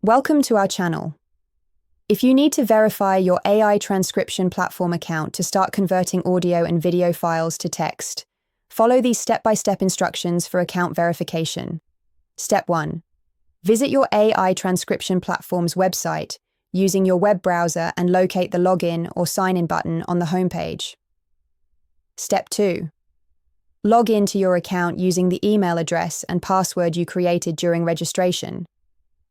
Welcome to our channel. If you need to verify your AI transcription platform account to start converting audio and video files to text, follow these step-by-step instructions for account verification. Step 1. Visit your AI transcription platform's website using your web browser and locate the login or sign-in button on the homepage. Step 2. Log into your account using the email address and password you created during registration.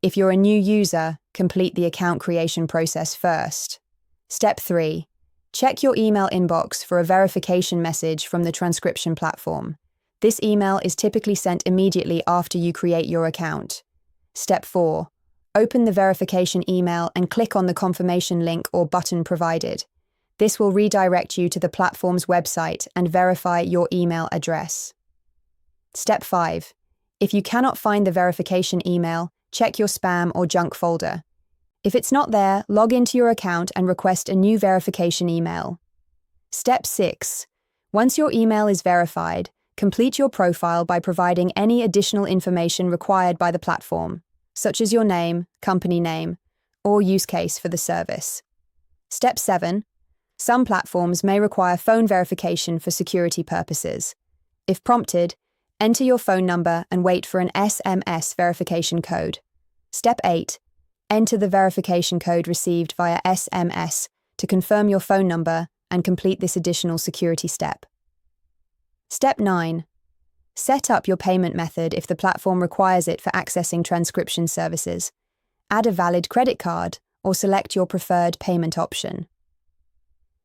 If you're a new user, complete the account creation process first. Step 3. Check your email inbox for a verification message from the transcription platform. This email is typically sent immediately after you create your account. Step 4. Open the verification email and click on the confirmation link or button provided. This will redirect you to the platform's website and verify your email address. Step 5. If you cannot find the verification email, check your spam or junk folder. If it's not there, log into your account and request a new verification email. Step 6. Once your email is verified, complete your profile by providing any additional information required by the platform, such as your name, company name, or use case for the service. Step 7. Some platforms may require phone verification for security purposes. If prompted, enter your phone number and wait for an SMS verification code. Step 8. Enter the verification code received via SMS to confirm your phone number and complete this additional security step. Step 9. Set up your payment method if the platform requires it for accessing transcription services. Add a valid credit card or select your preferred payment option.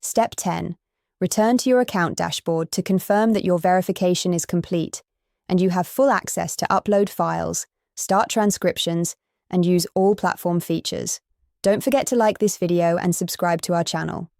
Step 10. Return to your account dashboard to confirm that your verification is complete and you have full access to upload files, start transcriptions, and use all platform features. Don't forget to like this video and subscribe to our channel.